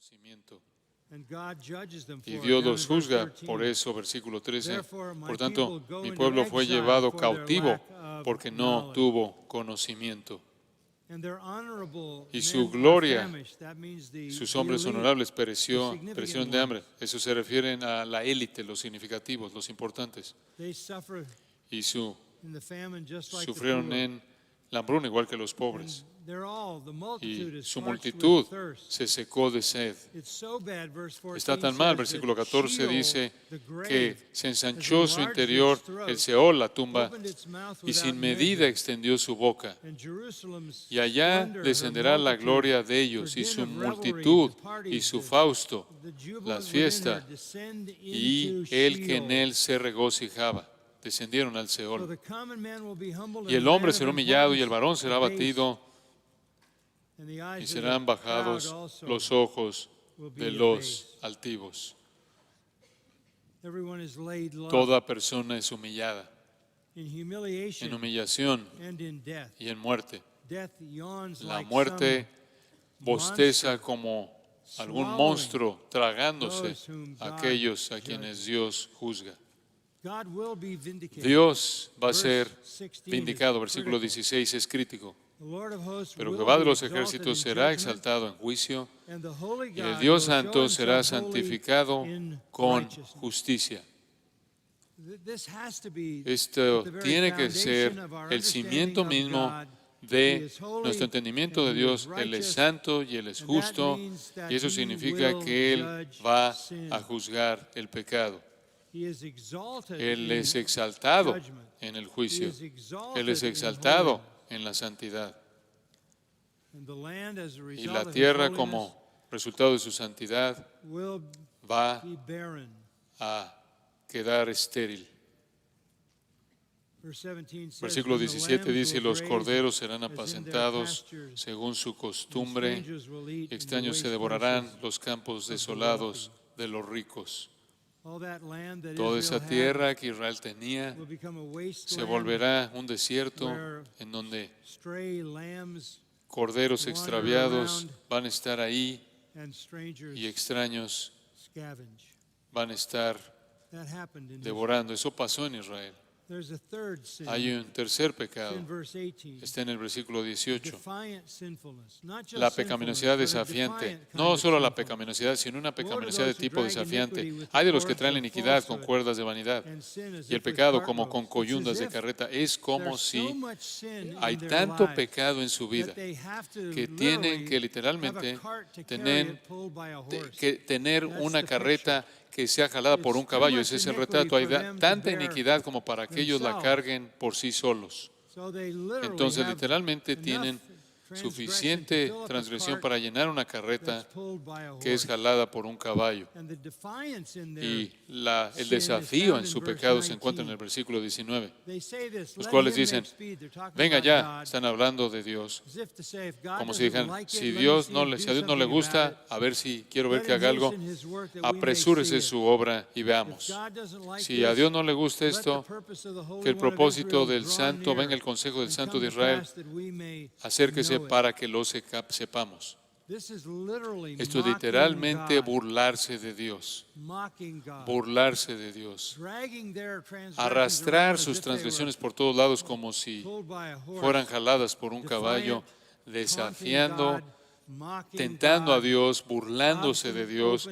conocimiento. And God judges them for Y it. Dios Down los in verse juzga 13. por eso, versículo 13. Therefore, my Por tanto, people go mi into pueblo fue exile llevado for their cautivo lack of porque no knowledge. tuvo conocimiento. And their honorable Y su men are gloria, famished. That means sus the hombres elite, honorables the perecieron significant de hambre. ones. Eso se refieren a la élite, los significativos, los importantes. They suffer Y in the famine just like the sufrieron poor. en la hambruna igual que los And pobres. the multitude Y is su parched multitud with thirst. se secó de sed. It's so bad, verse 14 Está tan mal, says versículo that 14 Sheol, dice the grave, que se has ensanchó su enlarged interior, its throat, el Seol, la tumba, opened its mouth y without sin measure. medida extendió su boca. And Jerusalem's Y allá splendor, descenderá her la multitude, gloria de ellos, her y din su of revelry, multitud, the parties, y su the fausto, jubilant las within fiestas, her descend y into el que en Sheol. él se regocijaba. Descendieron al So Seol. the common man will be humbled, Y and el the hombre man será of humillado y el importance varón será abased, abatido, and the y eyes of serán the proud bajados also los ojos will be de los abased. altivos. Everyone is laid low Toda persona es humillada, in en humiliation humillación and in death. y en muerte. Death yawns La like muerte some bosteza monster como algún swallowing monstruo tragándose those whom a God aquellos a judges. quienes Dios juzga. God will be vindicated. Dios va a Verse ser 16 vindicado. is Versículo critical. 16 es crítico. The Lord of hosts Pero will Jehová de be los exalted ejércitos in será judgment, exaltado en juicio, and the Holy y el God Dios will show Santo será himself holy santificado in con righteousness. justicia. This has to be Esto at the very tiene que foundation ser of our el understanding cimiento of mismo God. He de is holy, nuestro entendimiento and de he Dios. is Él es righteous, santo y Él es and that justo, means that y eso he significa will que Él judge va sin. a juzgar el pecado. He is exalted Él in es exaltado judgment. en el He juicio. is exalted Él es in exaltado holiness. en la santidad. And the land, as a Y result la of his tierra, holiness, como resultado de su santidad, will va be barren. a quedar estéril. Verse 17 says, Versículo "Then the 17 lambs dice, will los graze corderos serán as in their apacentados pastures, según su and costumbre, strangers will eat in the extraños se waste devorarán places los campos of the desolados wealthy." de los ricos. All that land that Toda Israel esa had tierra que Israel tenía will become a se wasteland volverá un desierto where en donde stray lambs corderos wander extraviados around van a estar ahí and strangers y extraños scavenge. van a estar That happened in Israel. devorando. Eso pasó en Israel. There's a third sin. Hay un tercer It's pecado. in verse 18. Está en el versículo 18. Defiant sinfulness. Not just La sinfulness, pecaminosidad but a desafiante. defiant kind No of solo la sinfulness. pecaminosidad, sino una Woe to pecaminosidad de those who tipo drag desafiante. iniquity with the Hay de los que cords traen la of iniquidad con falsehood, cuerdas de vanidad and sin as y el if with pecado cart como con ropes. It's coyundas as de if carreta. Es como there's so si much sin hay in their tanto lives pecado en su vida that they have to que tienen que literally literalmente have a cart to carry tener, it pulled by a horse. que tener That's una the carreta que sea jalada por un It's too caballo. much Ese es el iniquity retrato. Hay for them to tanta bear iniquidad como para que ellos la themselves. carguen por sí solos. So they literally Entonces have literalmente enough tienen transgression suficiente to fill up a transgresión cart para llenar una that's carreta pulled by a que es horse. jalada por un caballo. And the defiance in their Y el sin desafío is found en su in verse pecado se encuentra en 19. el versículo 19. They say this, Los "Let cuales him dicen, make speed." They're talking venga about ya, God, están hablando de Dios. as if to say, if God Como si doesn't dijeran, like it, si let me Dios see no him le, do si a Dios no le something about gusta, it. a ver si quiero ver Let que him haga algo, hasten his work that we may apresúrese see it. su obra y If veamos. God doesn't like Si a this, Dios no le gusta let the esto, purpose of the Holy que el One of propósito Israel del draw Santo, near venga el consejo del and Santo come de to Israel, pass that we may acérquese know it. para que lo sepamos. This is literally Esto es mocking literalmente God, burlarse de Dios, mocking God, burlarse de Dios, dragging their transgressions arrastrar around as sus if they were transgresiones por todos lados como si pulled by a horse, fueran jaladas por un caballo, desafiando, tentando a Dios, burlándose de Dios,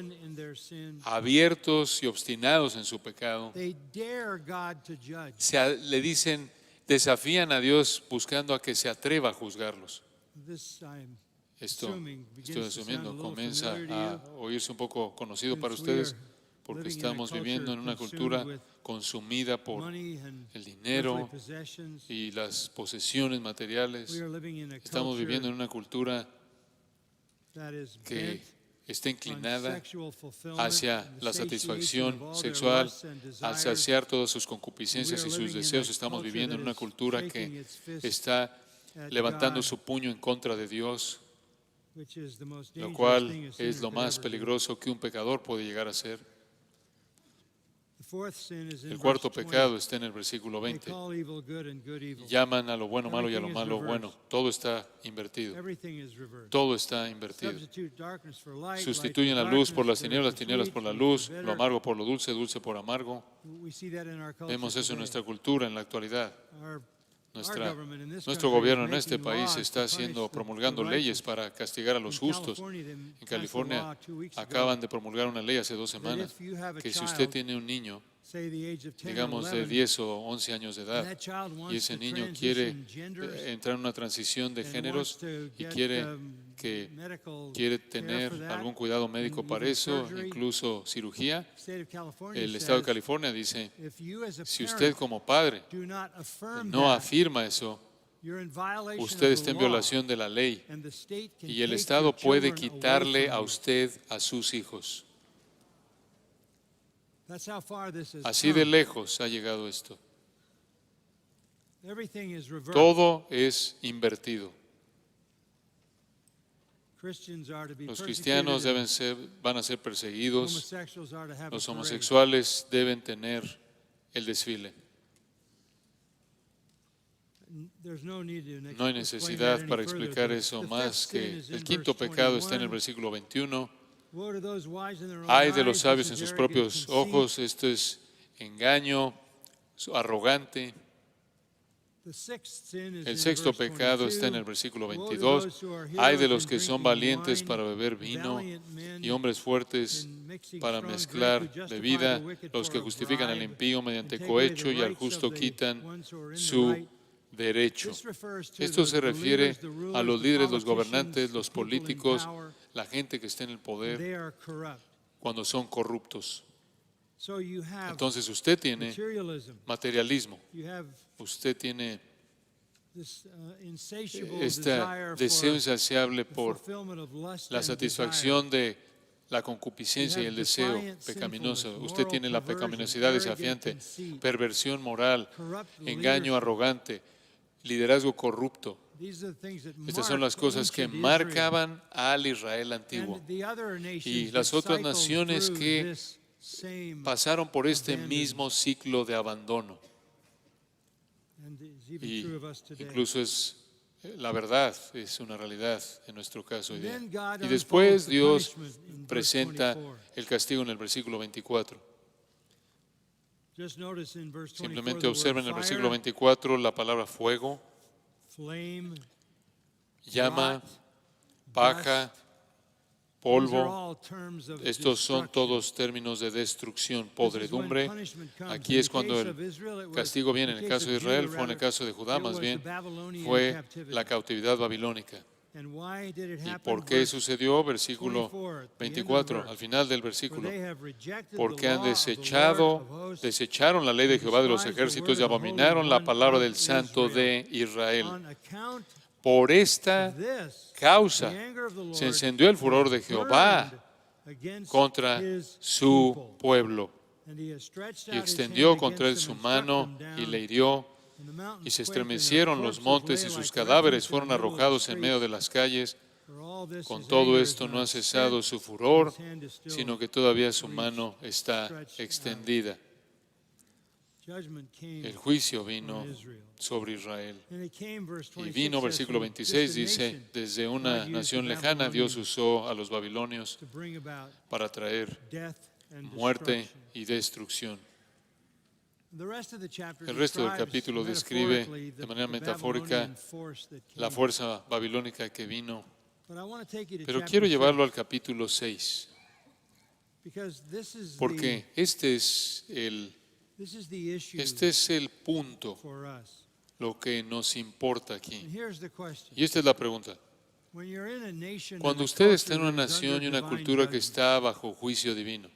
abiertos y obstinados en su pecado. Le dicen, desafían a Dios buscando a que se atreva a juzgarlos. Esto, estoy asumiendo, comienza a oírse un poco conocido para ustedes porque estamos viviendo en una cultura consumida por el dinero y las posesiones materiales. Estamos viviendo en una cultura que está inclinada hacia la satisfacción sexual, al saciar todas sus concupiscencias y sus deseos. Estamos viviendo en una cultura que está levantando su puño en contra de Dios, lo cual es lo más peligroso que un pecador puede llegar a ser. El cuarto pecado está en el versículo 20. Llaman a lo bueno malo y a lo malo bueno. Todo está invertido. Todo está invertido. Sustituyen la luz por las tinieblas por la luz, lo amargo por lo dulce, dulce por amargo. Vemos eso en nuestra cultura en la actualidad. Nuestro gobierno en este país está promulgando leyes para castigar a los justos. En California acaban de promulgar una ley hace 2 semanas que si usted tiene un niño, digamos de 10 o 11 años de edad, y ese niño quiere entrar en una transición de géneros y quiere tener algún cuidado médico para eso, incluso cirugía, el Estado de California dice, si usted como padre no afirma eso, usted está en violación de la ley y el Estado puede quitarle a usted a sus hijos. Así de lejos ha llegado esto. Todo es invertido. Los cristianos van a ser perseguidos. Los homosexuales deben tener el desfile. No hay necesidad para explicar eso más que el quinto pecado está en el versículo 21. Ay de los sabios en sus propios ojos, esto es engaño, arrogante. El sexto pecado está en el versículo 22. Ay de los que son valientes para beber vino y hombres fuertes para mezclar bebida, los que justifican al impío mediante cohecho y al justo quitan su derecho. Esto se refiere a los líderes, los gobernantes, los políticos, la gente que está en el poder cuando son corruptos. Entonces usted tiene materialismo, usted tiene este deseo insaciable por la satisfacción de la concupiscencia y el deseo pecaminoso. Usted tiene la pecaminosidad desafiante, perversión moral, engaño arrogante, liderazgo corrupto. Estas son las cosas que marcaban al Israel antiguo. Y las otras naciones que pasaron por este mismo ciclo de abandono. Y incluso es la verdad, es una realidad en nuestro caso hoy día. Y después Dios presenta el castigo en el versículo 24. Simplemente observen en el versículo 24 la palabra fuego, llama, paja, polvo. Estos son todos términos de destrucción, podredumbre. Aquí es cuando el castigo viene. En el caso de Israel, fue en el caso de Judá más bien, fue la cautividad babilónica. ¿Y por qué sucedió? Versículo 24, al final del versículo. Porque desecharon la ley de Jehová de los ejércitos y abominaron la palabra del Santo de Israel. Por esta causa se encendió el furor de Jehová contra su pueblo y extendió contra él su mano y le hirió. Y se estremecieron los montes y sus cadáveres fueron arrojados en medio de las calles. Con todo esto no ha cesado su furor, sino que todavía su mano está extendida. El juicio vino sobre Israel. Y vino, versículo 26, dice, desde una nación lejana Dios usó a los babilonios para traer muerte y destrucción. El resto del capítulo describe de manera metafórica la fuerza babilónica que vino. Pero quiero llevarlo al capítulo 6, porque este es el punto, lo que nos importa aquí. Y esta es la pregunta. Cuando usted está en una nación y una cultura que está bajo juicio divino,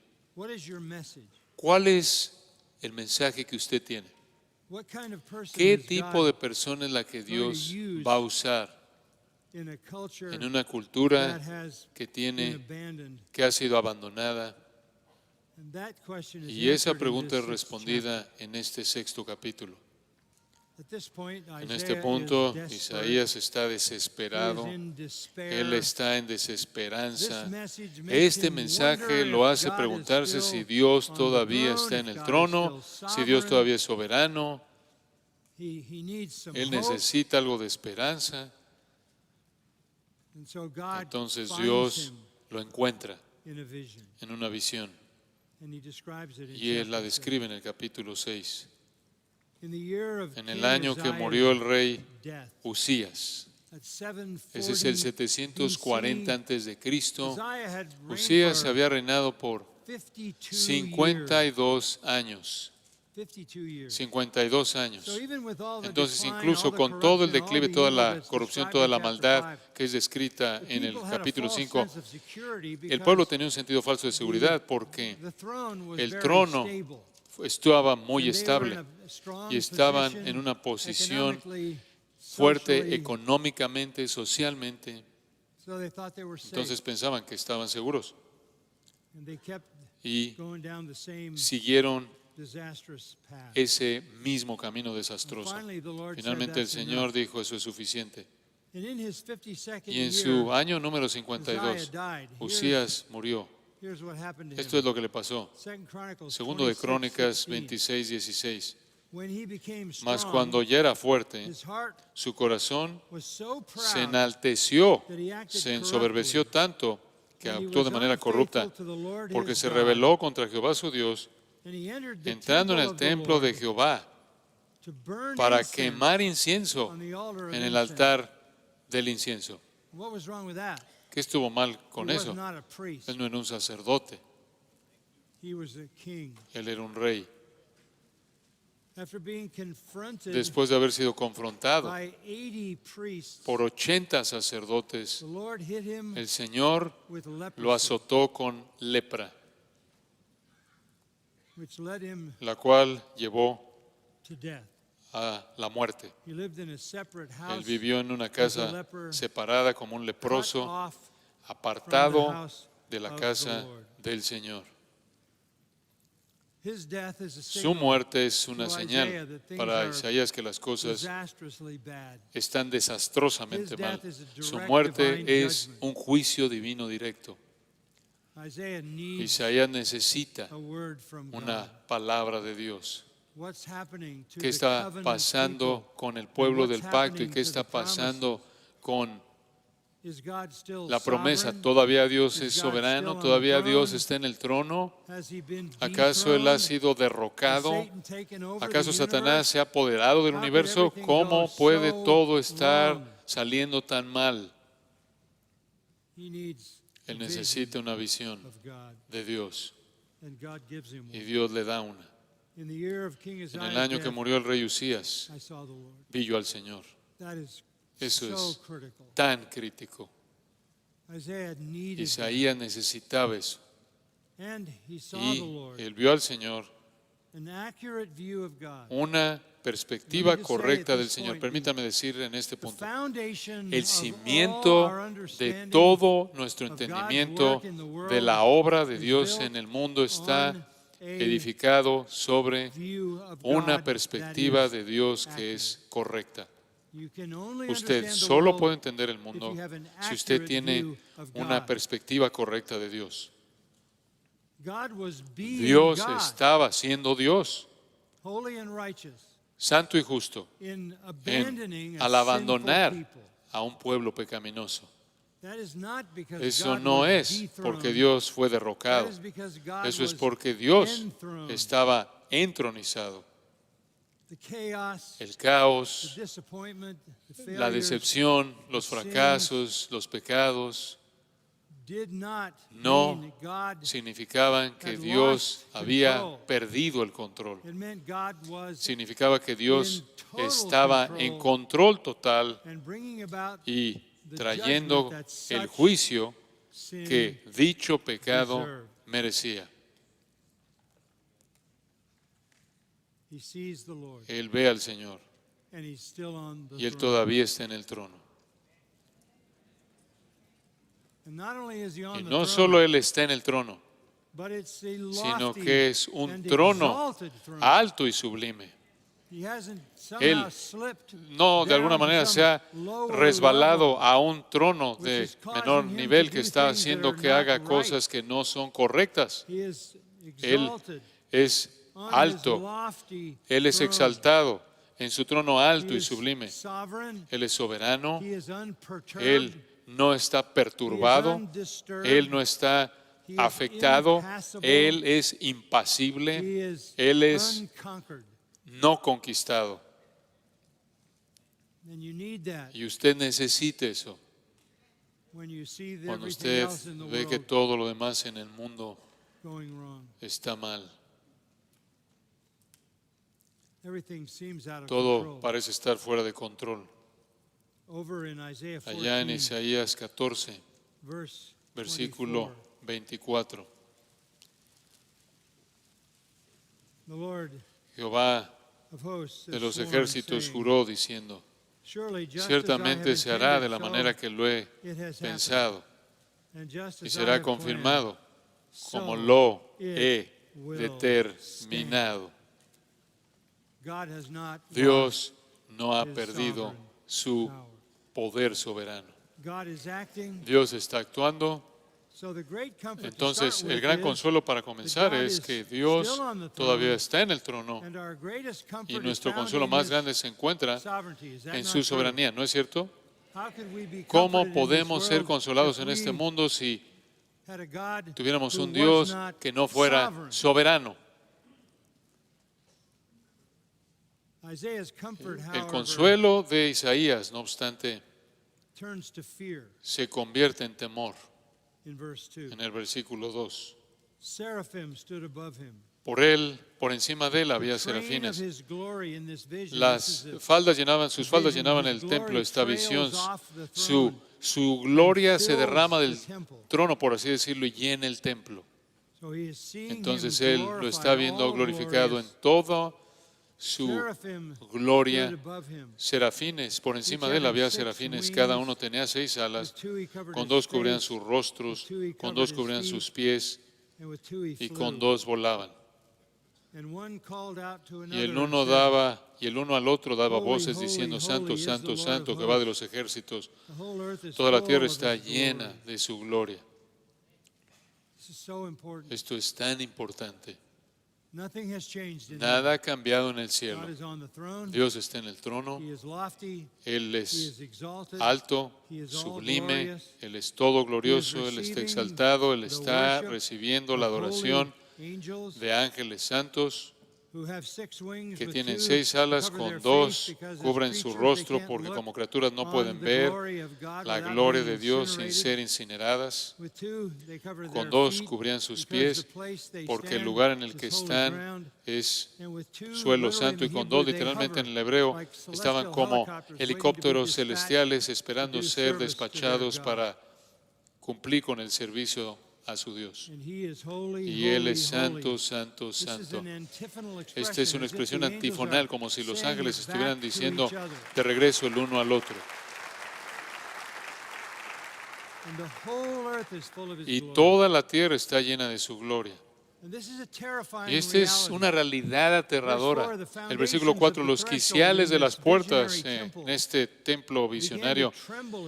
¿cuál es el mensaje que usted tiene? ¿Qué tipo de persona es la que Dios va a usar en una cultura que ha sido abandonada? Y esa pregunta es respondida en este sexto capítulo. En este punto, Isaías está desesperado. Él está en desesperanza. Este mensaje lo hace preguntarse si Dios todavía está en el trono, si Dios todavía es soberano. Él necesita algo de esperanza. Entonces Dios lo encuentra en una visión y Él la describe en el capítulo 6. En el año que murió el rey Usías, ese es el 740 antes de Cristo, Usías había reinado por 52 años. 52 años. Entonces, incluso con todo el declive, toda la corrupción, toda la maldad que es descrita en el capítulo 5, el pueblo tenía un sentido falso de seguridad porque el trono estaba muy estable y estaban en una posición fuerte económicamente, socialmente. Entonces pensaban que estaban seguros y siguieron ese mismo camino desastroso. Finalmente el Señor dijo, eso es suficiente. Y en su año número 52, Usías murió. Esto es lo que le pasó. Segundo de Crónicas 26, 16. Mas cuando ya era fuerte, su corazón se enalteció, se ensoberbeció tanto que actuó de manera corrupta, porque se rebeló contra Jehová su Dios, entrando en el templo de Jehová para quemar incienso en el altar del incienso. ¿Qué estuvo mal con eso? Él no era un sacerdote, él era un rey. Después de haber sido confrontado por 80 sacerdotes, el Señor lo azotó con lepra, la cual llevó a la muerte. Él vivió en una casa separada como un leproso, apartado de la casa del Señor. Su muerte es una señal para Isaías que las cosas están desastrosamente mal. Su muerte es un juicio divino directo. Isaías necesita una palabra de Dios. ¿Qué está pasando con el pueblo del pacto y qué está pasando con la promesa? ¿Todavía Dios es soberano? ¿Todavía Dios está en el trono? ¿Acaso Él ha sido derrocado? ¿Acaso Satanás se ha apoderado del universo? ¿Cómo puede todo estar saliendo tan mal? Él necesita una visión de Dios y Dios le da una. En el año que murió el rey Usías, vi yo al Señor. Eso es tan crítico. Isaías necesitaba eso. Y él vio al Señor, una perspectiva correcta del Señor. Permítame decir en este punto, el cimiento de todo nuestro entendimiento de la obra de Dios en el mundo está edificado sobre una perspectiva de Dios que es correcta. Usted solo puede entender el mundo si usted tiene una perspectiva correcta de Dios. Dios estaba siendo Dios, santo y justo, al abandonar a un pueblo pecaminoso. Eso no es porque Dios fue derrocado. Eso es porque Dios estaba entronizado. El caos, la decepción, los fracasos, los pecados no significaban que Dios había perdido el control. Significaba que Dios estaba en control total y trayendo el juicio que dicho pecado merecía. Él ve al Señor y Él todavía está en el trono. Y no solo Él está en el trono, sino que es un trono alto y sublime. Él no de alguna manera se ha resbalado a un trono de menor nivel que está haciendo que haga cosas que no son correctas. Él es alto, Él es exaltado en su trono alto y sublime. Él es soberano, Él no está perturbado, Él no está afectado, Él es impasible, Él es no conquistado. Y usted necesita eso. Cuando usted ve que todo lo demás en el mundo está mal, todo parece estar fuera de control. Allá en Isaías 14, versículo 24. Jehová de los ejércitos juró diciendo: ciertamente se hará de la manera que lo he pensado y será confirmado como lo he determinado. Dios no ha perdido su poder soberano. Dios está actuando. Entonces, el gran consuelo para comenzar es que Dios todavía está en el trono y nuestro consuelo más grande se encuentra en su soberanía, ¿no es cierto? ¿Cómo podemos ser consolados en este mundo si tuviéramos un Dios que no fuera soberano? El consuelo de Isaías, no obstante, se convierte en temor en el versículo 2. Por encima de él había serafines. Sus faldas llenaban el templo. Esta visión, su gloria se derrama del trono, por así decirlo, y llena el templo. Entonces él lo está viendo glorificado en toda su gloria. Serafines, por encima de él había serafines, cada uno tenía 6 alas, con 2 cubrían sus rostros, con 2 cubrían sus pies y con 2 volaban. Y el uno al otro daba voces diciendo: Santo, Santo, Santo, Jehová de los ejércitos, toda la tierra está llena de su gloria. Esto es tan importante. Nada ha cambiado en el cielo. Dios está en el trono. Él es alto, sublime. Él es todo glorioso. Él está exaltado. Él está recibiendo la adoración de ángeles santos que tienen 6 alas, con 2 cubren su rostro porque como criaturas no pueden ver la gloria de Dios sin ser incineradas. Con 2 cubrían sus pies porque el lugar en el que están es suelo santo, y con 2, literalmente en el hebreo, estaban como helicópteros celestiales esperando ser despachados para cumplir con el servicio a su Dios. Y Él es santo, santo, santo. Esta es una expresión antifonal, como si los ángeles estuvieran diciendo de regreso el uno al otro. Y toda la tierra está llena de su gloria. Y esta es una realidad aterradora. El versículo 4, los quiciales de las puertas en este templo visionario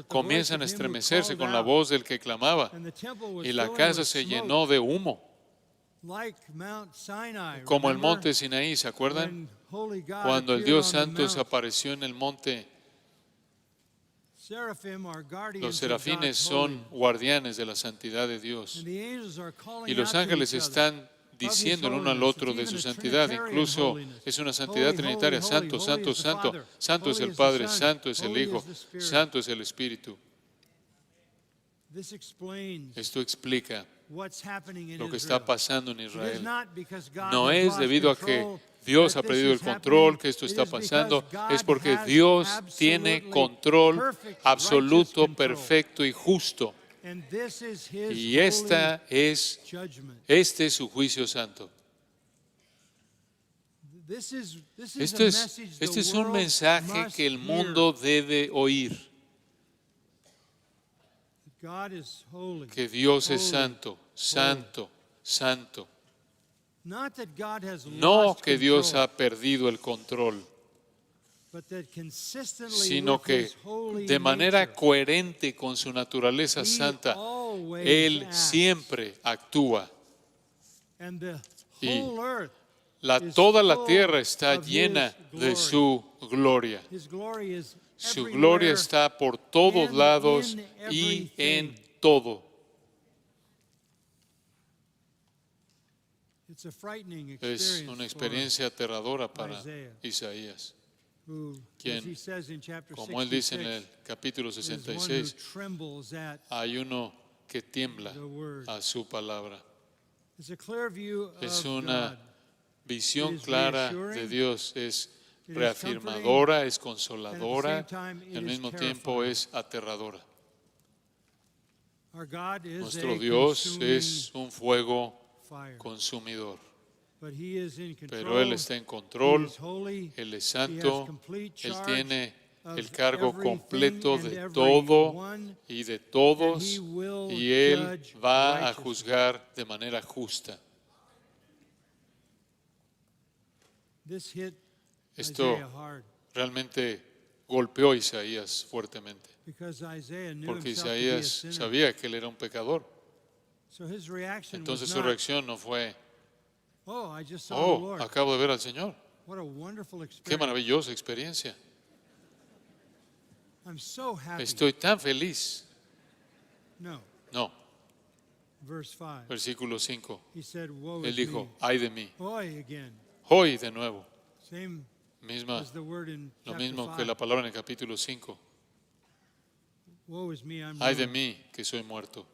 comienzan a estremecerse con la voz del que clamaba, y la casa se llenó de humo, como el monte Sinaí, ¿se acuerdan? Cuando el Dios Santo desapareció en el monte. Los serafines son guardianes de la santidad de Dios. Y los ángeles están diciendo el uno al otro de su santidad. Incluso es una santidad trinitaria. Santo, santo, santo. Santo es el Padre, santo es el Hijo, santo es el Espíritu. Esto explica lo que está pasando en Israel. No es debido a que Dios ha perdido el control que esto está pasando, es porque Dios tiene control absoluto, perfecto y justo. Y este es su juicio santo. Este es un mensaje que el mundo debe oír. Que Dios es santo, santo, santo. Not that God has No lost que Dios control, ha perdido el control, but that consistently sino with que his holy de manera nature, coherente con su naturaleza he santa, always Él acts. siempre actúa. And the Y whole earth toda la tierra está of llena his de glory. su gloria. His glory is Su everywhere gloria está por todos and lados in y en everything. todo. It's a frightening Es experience una experiencia aterradora para Isaiah, Isaías, who, quien, as he says in chapter como él dice en 66, el capítulo is one who 66, trembles at hay uno que tiembla the word. a su palabra. It's a clear view Es of una God. visión It is clara de reassuring, Dios, es it is reafirmadora, es and consoladora, at the same time, y it al is mismo tiempo terrifying. es aterradora. Our God is Nuestro a Dios consuming es un fuego fire, consumidor, but he is in control. pero Él está en He control, is holy. Él es He has santo, complete Él charge tiene of el cargo everything completo and de everyone, todo y de todos, and he will y Él judge va a righteously. juzgar de manera justa. This hit Esto Isaiah hard realmente golpeó a Isaías fuertemente, because Isaiah knew porque himself to be a Isaías sinner. sabía que él era un pecador. So his reaction Entonces was su not, reacción no fue, oh, I just saw the oh, Lord. acabo de ver al Señor. What a wonderful Qué experience. maravillosa experiencia. I'm so happy. Estoy tan feliz. No. No, Verse 5. versículo 5. He said, woe Él is dijo, me. ay de mí. Hoy again. Hoy de nuevo. Same Misma, as the word in lo chapter mismo 5. que la palabra en el capítulo 5. Woe is me, I'm Ay de ruined. mí que soy muerto.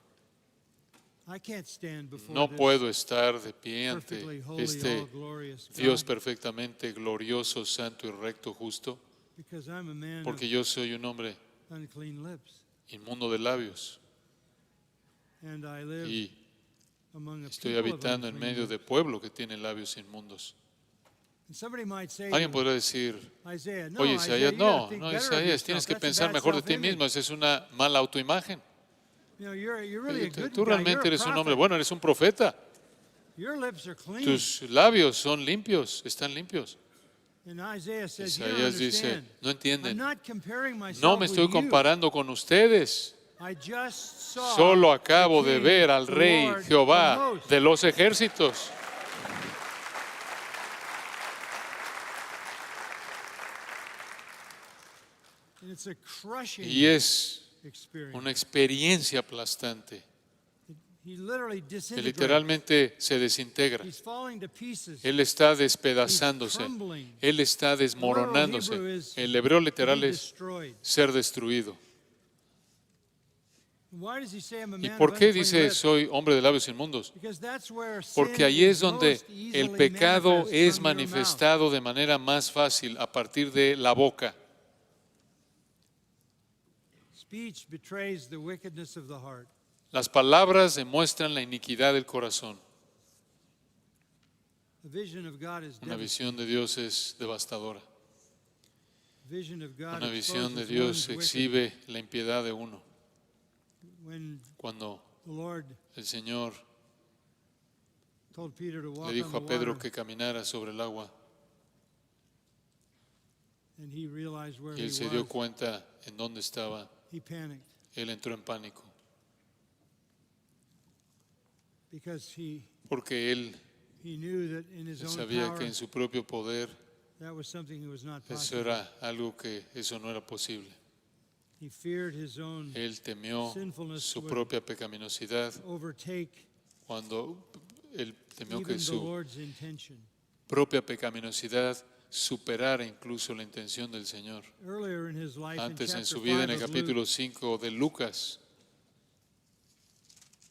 I can't stand before No this puedo estar de pie ante perfectly holy, este all-glorious Dios God, perfectamente glorioso, santo y recto, justo, because I'm a man porque yo soy un hombre of unclean lips, inmundo de labios and I live y among a estoy people of habitando en unclean medio de lips. pueblo que tiene labios inmundos. And somebody might say, Alguien to me, podrá decir, Isaiah, no, oye Isaiah, Isaías, you gotta no, think no better of Isaías, yourself. tienes que That's a pensar bad mejor de ti self-image. mismo, esa es una mala autoimagen. You know, you're really a good Tú guy. You're realmente a eres un hombre prophet. bueno, eres un profeta. Your lips are clean. Tus labios son limpios, están limpios. And Isaiah says, you don't Isaías dice, understand. no I'm entienden, not comparing myself no me estoy with you. comparando con ustedes. I just saw Solo the acabo de King, ver al the Rey Lord of Jehová hosts. de los ejércitos. And it's a crushing Y es experience. una experiencia aplastante, He literally que disintegrates. literalmente se desintegra. He's falling to pieces. Él está despedazándose, He's crumbling. Él está desmoronándose. The literal Hebrew is El hebreo to literal be es destroyed. ser destruido. Why does he say I'm a ¿Y man por of qué unclean dice lips? soy hombre de labios inmundos? Because that's where Porque sin ahí es is donde most easily el pecado manifest es from your mouth. manifestado de manera más fácil a partir de la boca. Speech betrays the wickedness of the heart. Las palabras demuestran la iniquidad del corazón. The vision of God is Una devastating. visión de Dios es devastadora. The vision of God Una visión de exposes Dios one's wickedness. exhibe la impiedad de uno. When Cuando the Lord el Señor told Peter to walk le dijo on a the Pedro water, que caminara sobre el agua and he realized where y he él se dio was, cuenta en dónde estaba, he panicked él entró en pánico because he porque knew that in his él own sabía power que en su propio poder that was something that was not eso possible. era algo que eso no era posible. He feared his own Él temió sinfulness su would propia pecaminosidad overtake cuando él temió even que the su Lord's intention. propia pecaminosidad superara incluso la intención del Señor. Earlier in his life, Antes in en su chapter vida en 5 el of capítulo Luke, 5 de Lucas,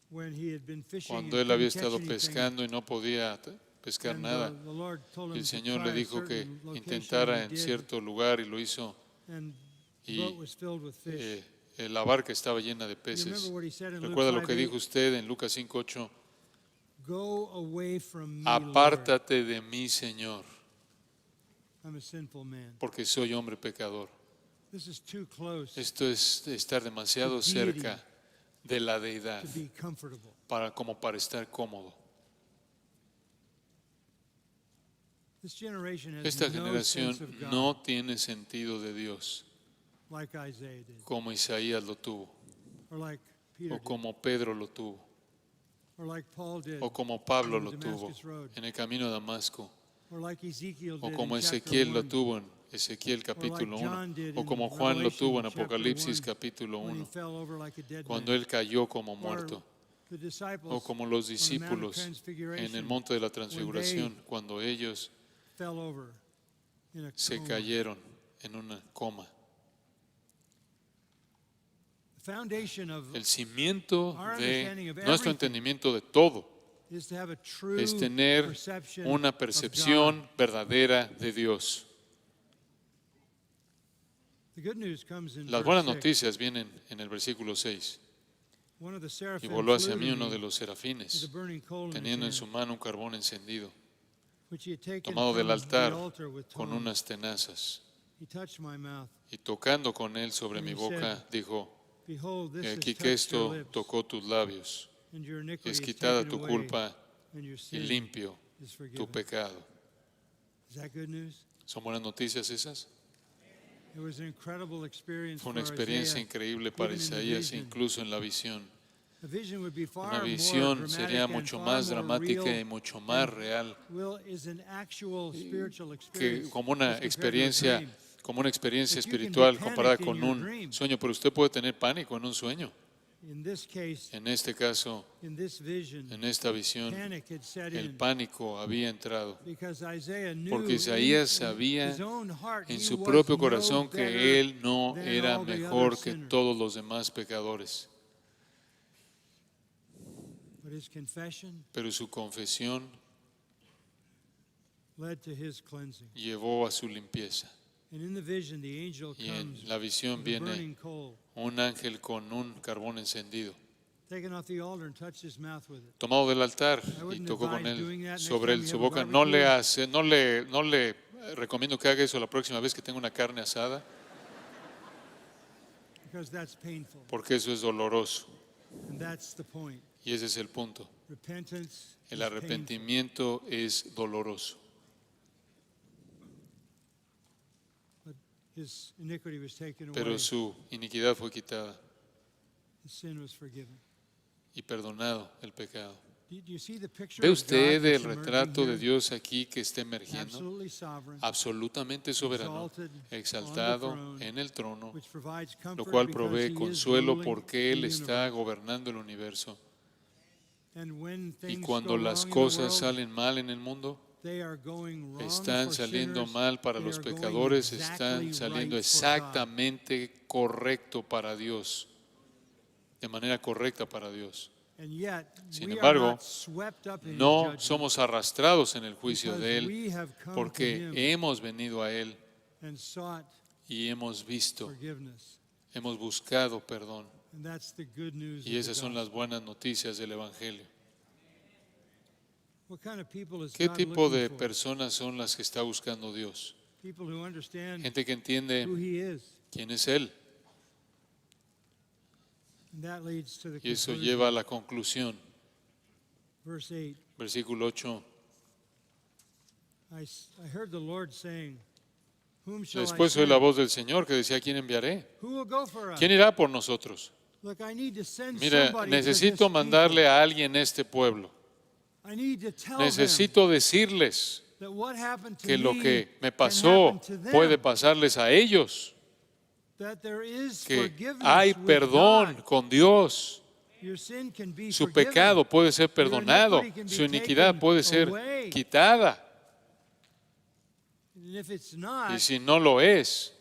when he had been fishing cuando and él había couldn't catch estado anything, pescando y no podía pescar and nada, the Lord told him el to Señor try le a dijo que certain location, intentara and en he did, cierto lugar y lo hizo. and the y, boat was filled with fish. La barca estaba llena de You peces. remember what he said in Luke Recuerda lo que 5:8? dijo usted en Lucas 5:8. Go away from me, Lord. Apártate de mí, Señor, I'm a sinful man. porque soy hombre pecador. This is too close Esto es estar demasiado The deity. cerca de la deidad to be comfortable. como para estar cómodo. This generation has Esta no generación sense of God no tiene sentido de Dios like Isaiah did, como Isaías lo tuvo, or like Peter o did, como Pedro lo tuvo, or like Paul did, o como Pablo on lo the tuvo Damascus Road, en el camino a Damasco, or like Ezekiel o did como in chapter Ezequiel lo 1, tuvo en Ezequiel or like capítulo 1, John did o in como Juan lo tuvo en Revelation chapter Apocalipsis 1, capítulo when he 1, fell over like a dead cuando man, él cayó como or muerto, the o disciples como los on the Mount of discípulos en el Transfiguration monte de la when transfiguración, they cuando ellos fell over in a se coma. cayeron en una coma. The foundation of El cimiento our de understanding of nuestro everything entendimiento de todo is to have a true es tener perception una of God. percepción verdadera de Dios. The good news comes in Las verse buenas 6. noticias vienen en el versículo 6. One of the Y seraphim voló flew hacia to mí uno me de los with a serafines, burning coal in his teniendo en hand, su mano un carbón encendido, which he had taken tomado del from the altar altar with con tongs. unas tenazas. He touched my mouth. Y tocando con él sobre And mi he boca, said, dijo: Behold, this He has aquí que touched your esto lips, tocó tus labios, and your y iniquity es is quitada taken tu away, culpa and your y sin limpio is tu forgiven. pecado. Is that good news? ¿Son buenas noticias esas? It was an incredible experience Fue una for experiencia Isaiah, increíble para even in the Isaías, vision. incluso en la visión. A vision would be Una far more visión sería dramatic and mucho far más more dramática real y mucho más and real is an actual spiritual que experience como una as compared to a experiencia, dream. como una experiencia But you can be espiritual comparada panicked in con your un dream. sueño, pero usted puede tener pánico en un sueño. In this case, En este caso, in this vision, en esta visión, panic had set el in pánico había entrado, because Isaiah knew porque Isaías in sabía his own heart en he su was propio no corazón better que él no than era all the mejor other que sinners. todos los demás pecadores. But his confession Pero su confesión led to his cleansing. llevó a su limpieza. And in the vision, the angel Y comes en la visión with a viene burning coal, un ángel con un carbón encendido, taken off the altar and touched his mouth with it. tomado del altar, I y wouldn't tocó con advise doing él that next sobre time él you su have a boca. barbecue. No le recomiendo que haga eso la próxima vez que tenga una carne asada, Because that's painful. porque eso es doloroso. And that's the point. Y ese es el punto. Repentance El is painful. arrepentimiento es doloroso. But his iniquity was taken away. Pero su iniquidad fue quitada His sin was forgiven. y perdonado el pecado. Do you see the picture ¿Ve of usted God el that's emerging retrato de here? Dios aquí que está emergiendo? Absolutely sovereign, Absolutamente soberano, exalted exaltado on the throne, en el trono, which provides lo comfort cual because provee he is consuelo ruling porque Él the está universe. gobernando el universo. And when Y things cuando go las wrong in the cosas world, salen mal en el mundo, they are going wrong están for saliendo sinners, mal para they los are going pecadores, exactly están saliendo right for God. exactamente correcto para Dios, de manera correcta para Dios. And yet, Sin we are embargo, not swept up in his No judgment somos arrastrados en el juicio because de Él, we have come to porque him hemos venido a Él and sought y hemos visto, forgiveness. hemos buscado perdón. And that's the good news Y of the esas son las gospel. buenas noticias del Evangelio. What kind of people is ¿Qué God tipo de looking for? personas son las que está buscando Dios? People who understand Gente que who entiende he is. quién es Él. And that leads to the Y eso conclusion. lleva a la conclusión. Verse 8. Versículo 8. I heard the Lord saying, Whom shall Después I oí la send? voz del Señor que decía: ¿quién enviaré? Who will go for us? ¿Quién irá por nosotros? Look, I need to send Mira, somebody to necesito this mandarle people. a alguien a este pueblo. I need to tell Necesito decirles them that what happened to que lo me que me can pasó happen to them. puede pasarles a ellos, That there is que forgiveness hay with perdón God. con Dios. Your sin can be Su forgiven. pecado puede ser Your perdonado, iniquity can be su iniquidad taken puede ser away. quitada. And if it's not, Y si no lo es,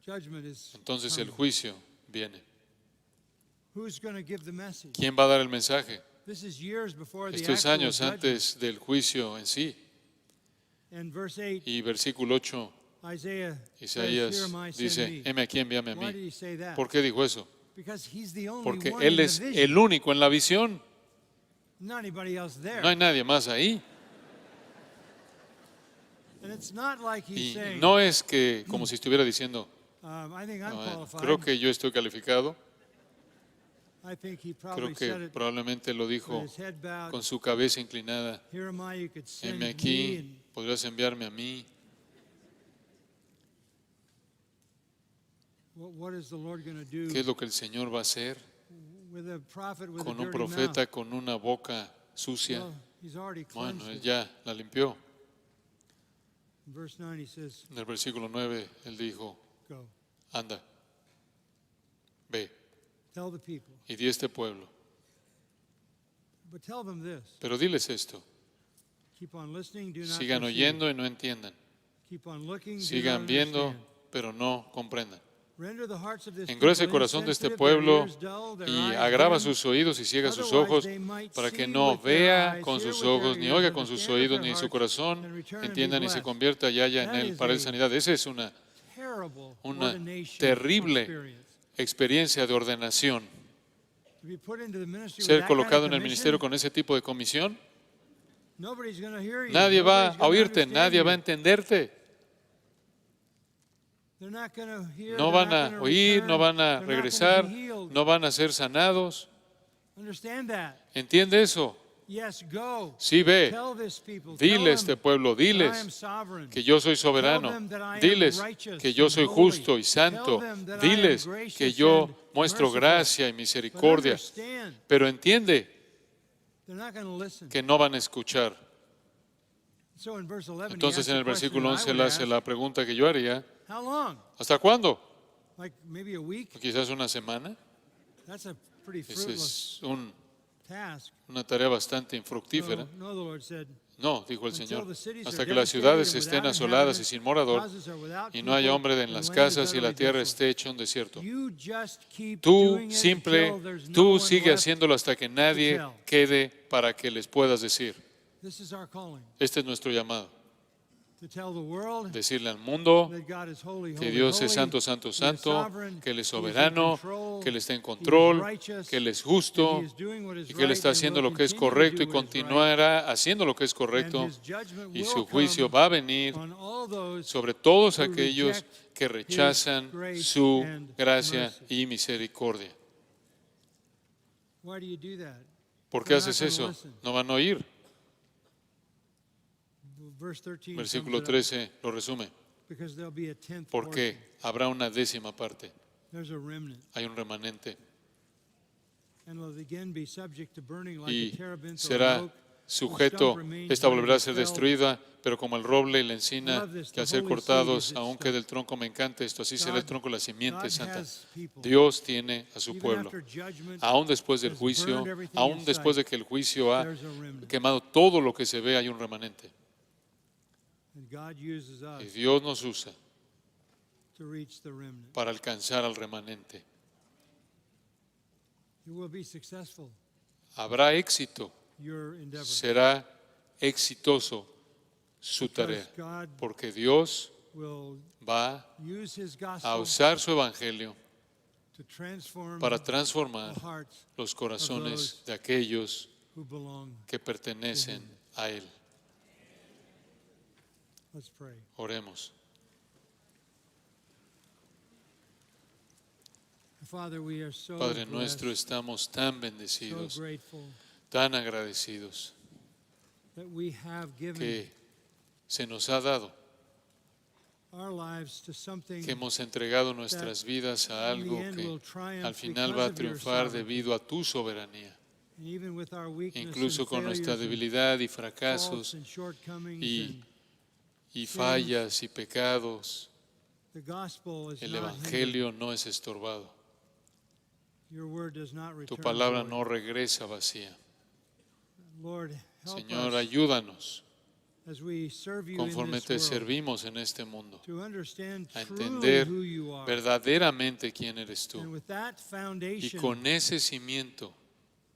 judgment is entonces el coming. juicio viene. Who's going to give the message? ¿Quién va a dar el mensaje? This is years before the Esto es actual años judgment. antes del juicio en sí. And verse 8, Y versículo 8, Isaiah says, Isaías Here am I, send dice: me. heme aquí, envíame a Why did mí. he say that? ¿Por qué dijo eso? Because he's the only Porque one Él in es the vision. el único en la visión. Not anybody else there. No hay nadie más ahí. And it's not like he's Y saying, no es que como si estuviera diciendo: I think I'm qualified. creo que yo estoy calificado. I think he Creo probably que said it probablemente lo with dijo his head bowed. con su cabeza inclinada: Here am I, you could send heme me. aquí, And ¿Podrías enviarme a mí? What is the Lord going to do ¿Qué es lo que el Señor va a hacer with a prophet with a con un dirty profeta mouth? con una boca sucia? Well, he's already Bueno, cleansed él it. ya la limpió. In verse 9 he says, En el versículo 9, él dijo, go. anda, ve, Tell the people. y di a este pueblo. But tell them this. Pero diles esto, Keep on listening, do not sigan perceive. oyendo y no entiendan, Keep on looking, do sigan not viendo, understand. pero no comprendan. Render the hearts of this Engruesa el people corazón de este insensitive, pueblo their ears dull, their y eyes agrava dim, sus oídos y ciega sus otherwise ojos, they might para que see no with their vea eyes, con hear sus with their ojos, ni ears, oiga con sus understand with oídos, their ni en su hearts, corazón and return and be entiendan y se blessed. convierta y haya en That él is para él a sanidad. Esa es una Terrible una ordination terrible experience. experiencia de ordenación. To be put into the ministry with Ser that kind of colocado en el commission, ministerio con ese tipo de comisión, nobody's going to hear you. nadie va Nobody's a gonna oírte, understand nadie you. va a entenderte. They're not gonna hear, No they're van not a gonna oír, return, no van a they're not gonna regresar, be healed. no van a ser sanados. Understand that. ¿Entiende eso? Yes, go. Sí, ve. Tell this people. Dile a Tell este them pueblo, that I am diles sovereign. que yo soy soberano. Tell them that I am Diles righteous que yo and soy holy. justo y santo. Tell them that I am Diles gracious que yo and muestro merciful. gracia y But misericordia. understand, Pero entiende they're not going to listen. que no van a escuchar. So in verse 11, he Entonces asks en the el question versículo that I 11 would le hace ask, la pregunta que yo haría. how long? ¿Hasta cuándo? Like maybe a week? Quizás una semana. That's a pretty Esa fruitless es task. una tarea bastante infructífera. No, the Lord said, No, dijo el until Señor, the cities hasta are que las devastated ciudades and estén without asoladas y inhabitant, sin morador, houses are without y no haya people, hombre en and las the land is casas y la utterly tierra desolate. esté hecha un desierto. You just keep Tú doing it until there's no tú one sigue left. haciéndolo hasta que nadie tell. quede para que les puedas decir. This is our calling, Este es nuestro llamado. to tell the world Decirle al mundo that God is holy, que holy, Dios holy. es santo, santo, He is santo, sovereign, que Él es He is in soberano, control, que Él está en He is control, righteous, que Él es and justo He is doing what is y que Él right está and haciendo will lo que es continue to correcto y do what is right. continuará haciendo lo que es correcto, And His judgment y will su juicio come va a venir on all those sobre todos who aquellos reject que rechazan His grace su and gracia mercy. y misericordia. Why do you do that? ¿Por qué They're not haces gonna eso? listen. No van a oír. Verse 13 Versículo sums it up, 13 lo resume. because there'll be a tenth Porque portion. habrá una décima parte. There's a remnant. Hay un remanente. And will again be subject to burning like Y a terebinth or será an oak. sujeto, esta volverá a ser destruida, pero como el roble y la encina, que al ser cortados, aunque del tronco me encanta esto, así será el tronco de la simiente santa. Dios tiene a su Even pueblo. after judgment, Aún después del has juicio, burned everything aún in después de sight, que el juicio ha there's a remnant. quemado todo lo que se ve, hay un remanente. And God uses Y us Dios nos usa to reach the remnant. para alcanzar al remanente. You will be successful, Habrá éxito, your endeavor. será exitoso su tarea, Because God porque Dios will va use His a gospel usar su evangelio to transform para transformar the hearts los corazones de aquellos who belong. que pertenecen a Él. Let's pray. Oremos. Father, we are so Padre nuestro, blessed, estamos tan so bendecidos, grateful tan agradecidos, that we have given que se nos ha dado, our lives to something que hemos entregado nuestras vidas a algo que al final va a triunfar debido a tu soberanía. and even with our weakness Incluso and con nuestra failures and debilidad y faults fracasos and shortcomings y, and y fallas y pecados, the gospel is el not hindered. Evangelio no es estorbado. Your word does not Tu return palabra void. no regresa vacía. Lord, help Señor, us ayúdanos as we serve you in conforme this te world servimos en este mundo to understand a truly entender who you are. verdaderamente quién eres And tú. with that Y foundation, con ese cimiento,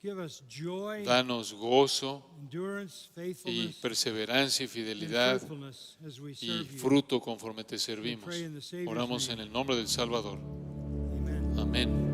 give us joy, danos gozo endurance, y faithfulness, perseverancia y and fidelidad fruitfulness as we y serve you. fruto conforme te servimos. pray in the Savior's Oramos name. en el nombre del Salvador. Amen. Amén.